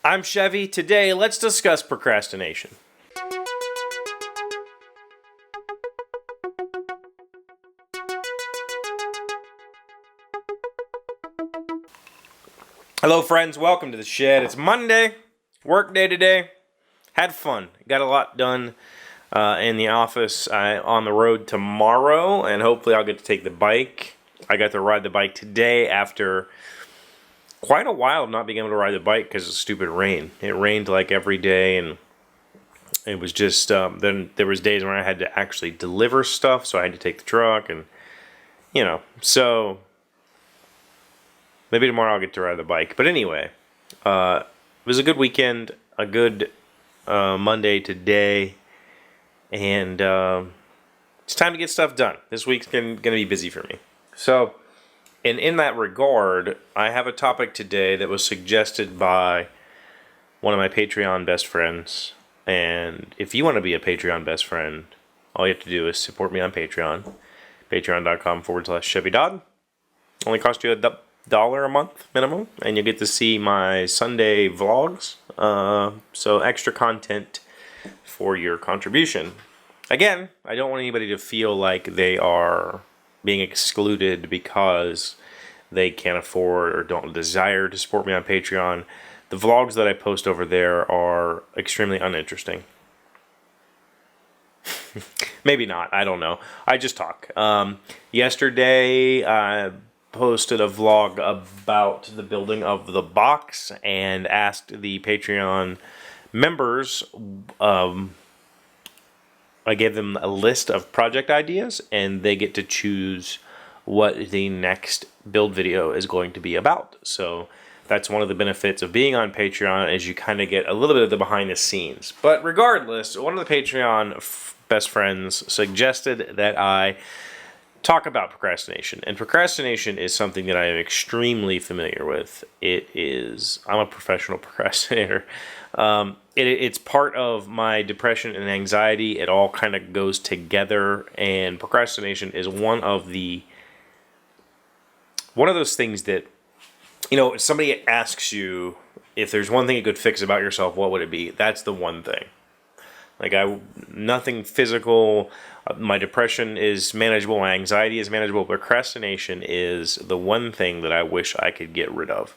I'm Chevee. Today, let's discuss procrastination. Hello, friends. Welcome to the shed. It's Monday, work day today. Had fun. Got a lot done in the office. I'm on the road tomorrow, and hopefully I'll get to take the bike. I got to ride the bike today after quite a while of not being able to ride the bike because of stupid rain. It rained like every day, and it was just, then there was days when I had to actually deliver stuff, so I had to take the truck, and, so maybe tomorrow I'll get to ride the bike. But anyway, it was a good weekend, a good Monday today, and it's time to get stuff done. This week's going to be busy for me. So, and in that regard, I have a topic today that was suggested by one of my Patreon best friends. And if you want to be a Patreon best friend, all you have to do is support me on Patreon. Patreon.com/CheveeDodd. Only cost you $1 a month minimum, and you get to see my Sunday vlogs. So extra content for your contribution. Again, I don't want anybody to feel like they are being excluded because they can't afford or don't desire to support me on Patreon. The vlogs that I post over there are extremely uninteresting. Maybe not, I don't know. I just talk. Yesterday, I posted a vlog about the building of the box and asked the Patreon members, I gave them a list of project ideas, and they get to choose what the next build video is going to be about. So that's one of the benefits of being on Patreon, is you kind of get a little bit of the behind the scenes. But regardless, one of the Patreon best friends suggested that I talk about procrastination. And procrastination is something that I am extremely familiar with. I'm a professional procrastinator. It's part of my depression and anxiety. It all kind of goes together, and procrastination is one of those things that, if somebody asks you if there's one thing you could fix about yourself, what would it be? That's the one thing. Nothing physical. My depression is manageable. My anxiety is manageable. Procrastination is the one thing that I wish I could get rid of.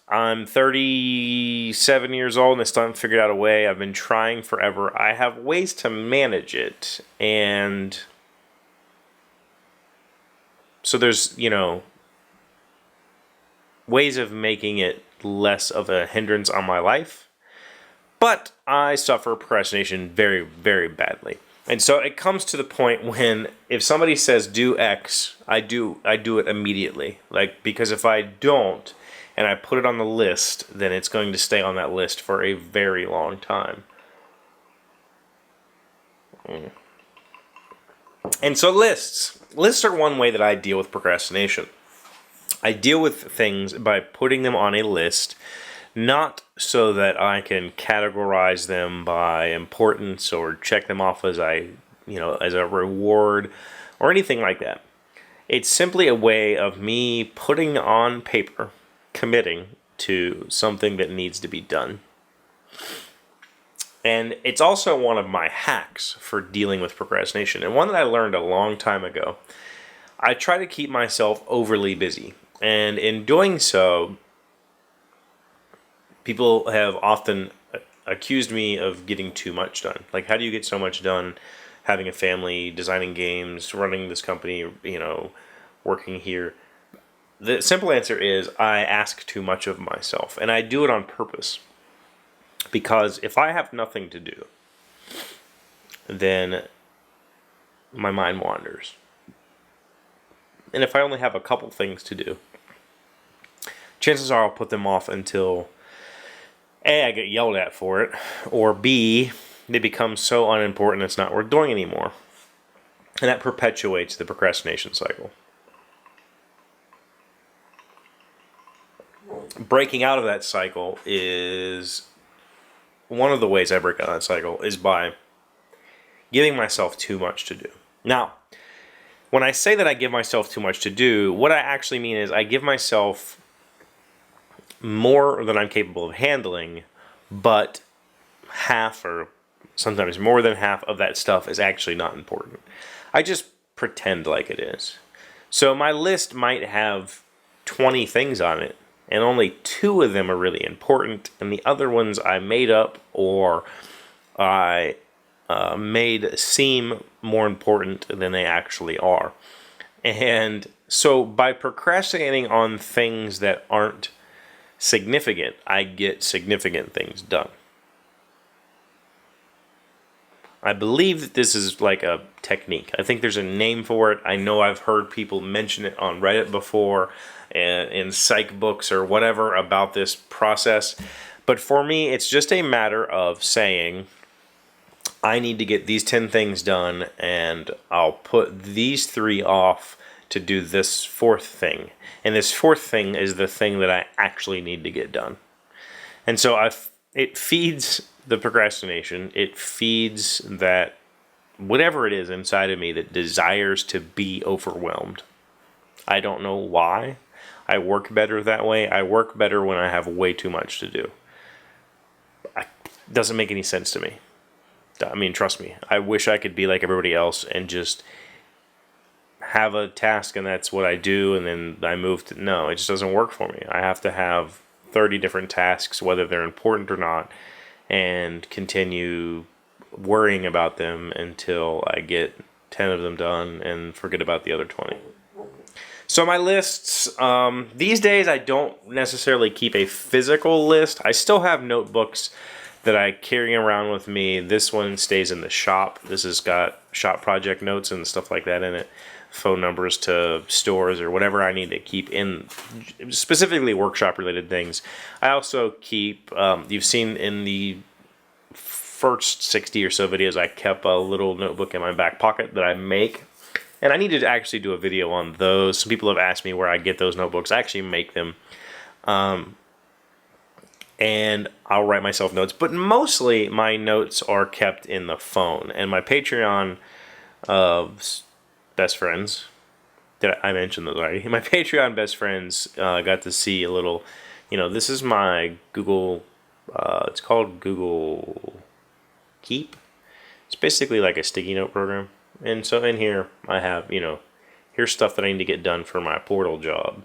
I'm 37 years old and I still haven't figured out a way. I've been trying forever. I have ways to manage it. And so there's, ways of making it less of a hindrance on my life. But I suffer procrastination very, very badly. And so it comes to the point when if somebody says do X, I do it immediately. Because if I don't and I put it on the list, then it's going to stay on that list for a very long time. And so lists are one way that I deal with procrastination. I deal with things by putting them on a list, not so that I can categorize them by importance or check them off as a reward or anything like that. It's simply a way of me putting on paper, committing to something that needs to be done. And it's also one of my hacks for dealing with procrastination, and one that I learned a long time ago. I try to keep myself overly busy, and in doing so, people have often accused me of getting too much done. How do you get so much done having a family, designing games, running this company, working here? The simple answer is I ask too much of myself, and I do it on purpose. Because if I have nothing to do, then my mind wanders. And if I only have a couple things to do, chances are I'll put them off until A, I get yelled at for it, or B, they become so unimportant it's not worth doing anymore. And that perpetuates the procrastination cycle. Breaking out of that cycle is... One of the ways I break out of that cycle is by giving myself too much to do. Now, when I say that I give myself too much to do, what I actually mean is I give myself more than I'm capable of handling, but half or sometimes more than half of that stuff is actually not important. I just pretend like it is. So my list might have 20 things on it, and only 2 of them are really important, and the other ones I made up or I made seem more important than they actually are. And so by procrastinating on things that aren't significant, I get significant things done. I believe that this is like a technique. I think there's a name for it. I know I've heard people mention it on Reddit before, in psych books or whatever about this process. But for me, it's just a matter of saying, I need to get these 10 things done, and I'll put these 3 off to do this 4th thing. And this 4th thing is the thing that I actually need to get done. And so it feeds the procrastination. It feeds that whatever it is inside of me that desires to be overwhelmed. I don't know why. I work better that way. I work better when I have way too much to do. It doesn't make any sense to me. I mean, trust me. I wish I could be like everybody else and just have a task and that's what I do, and then I move to... No, it just doesn't work for me. I have to have 30 different tasks, whether they're important or not, and continue worrying about them until I get 10 of them done and forget about the other 20. So my lists, these days I don't necessarily keep a physical list. I still have notebooks that I carry around with me. This one stays in the shop. This has got shop project notes and stuff like that in it. Phone numbers to stores or whatever I need to keep in, specifically workshop related things. I also keep, you've seen in the first 60 or so videos, I kept a little notebook in my back pocket that I make. And I need to actually do a video on those. Some people have asked me where I get those notebooks. I actually make them. And I'll write myself notes. But mostly my notes are kept in the phone. And my Patreon best friends, did I mention those already? My Patreon best friends got to see a little, this is my Google, it's called Google Keep. It's basically like a sticky note program. And so in here, I have, here's stuff that I need to get done for my portal job.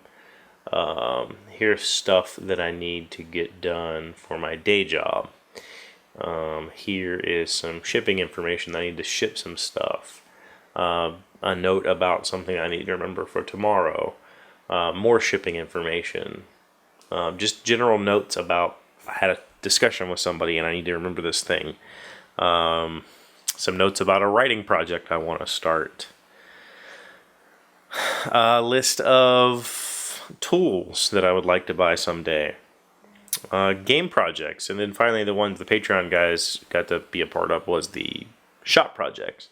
Here's stuff that I need to get done for my day job. Here is some shipping information. I need to ship some stuff. A note about something I need to remember for tomorrow. More shipping information. Just general notes about, I had a discussion with somebody and I need to remember this thing. Some notes about a writing project I want to start. A list of tools that I would like to buy someday. Game projects. And then finally the ones the Patreon guys got to be a part of was the shop projects.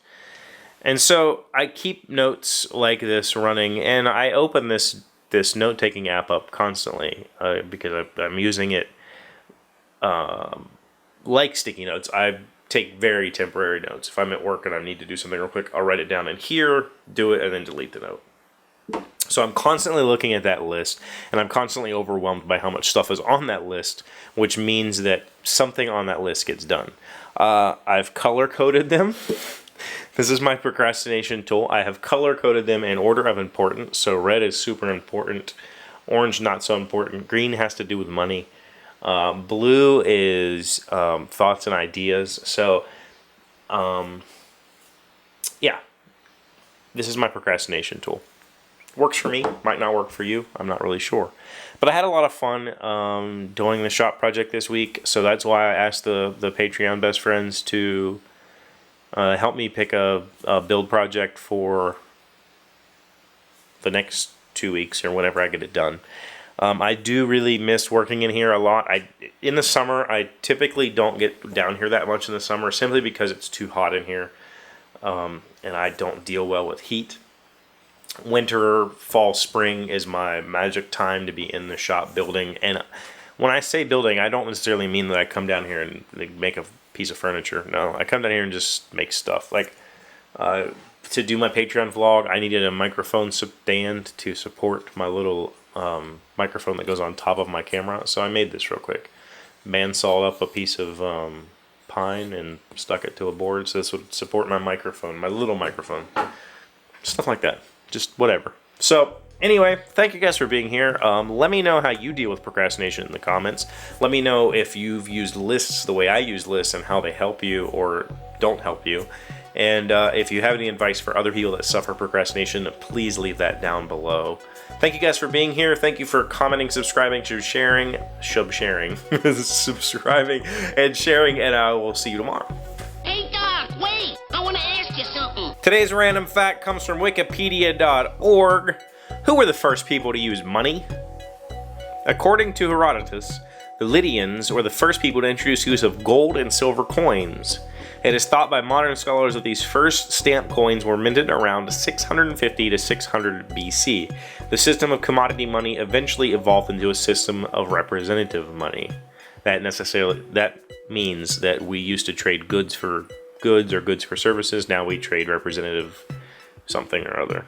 And so I keep notes like this running, and I open this note-taking app up constantly because I'm using it like sticky notes. I take very temporary notes. If I'm at work and I need to do something real quick, I'll write it down in here, do it, and then delete the note. So I'm constantly looking at that list, and I'm constantly overwhelmed by how much stuff is on that list, which means that something on that list gets done. I've color-coded them. This is my procrastination tool. I have color-coded them in order of importance. So red is super important, orange not so important, green has to do with money. Blue is thoughts and ideas. So, yeah, this is my procrastination tool. Works for me, might not work for you. I'm not really sure. But I had a lot of fun doing the shop project this week. So that's why I asked the Patreon best friends to help me pick a build project for the next 2 weeks or whenever I get it done. I do really miss working in here a lot. In the summer, I typically don't get down here that much in the summer simply because it's too hot in here, and I don't deal well with heat. Winter, fall, spring is my magic time to be in the shop building. And when I say building, I don't necessarily mean that I come down here and make a piece of furniture. No, I come down here and just make stuff. Like, to do my Patreon vlog, I needed a microphone stand to support my little microphone that goes on top of my camera. So I made this real quick. Bandsawed up a piece of pine and stuck it to a board so this would support my microphone, my little microphone. Stuff like that. Just whatever. So anyway, thank you guys for being here. Let me know how you deal with procrastination in the comments. Let me know if you've used lists the way I use lists and how they help you or don't help you. And if you have any advice for other people that suffer procrastination, please leave that down below. Thank you guys for being here. Thank you for commenting, subscribing, subscribing, and sharing, and I will see you tomorrow. Hey, Doc, wait! I want to ask you something. Today's random fact comes from wikipedia.org. Who were the first people to use money? According to Herodotus, the Lydians were the first people to introduce use of gold and silver coins. It is thought by modern scholars that these first stamp coins were minted around 650 to 600 BC. The system of commodity money eventually evolved into a system of representative money. That means that we used to trade goods for goods or goods for services. Now we trade representative something or other.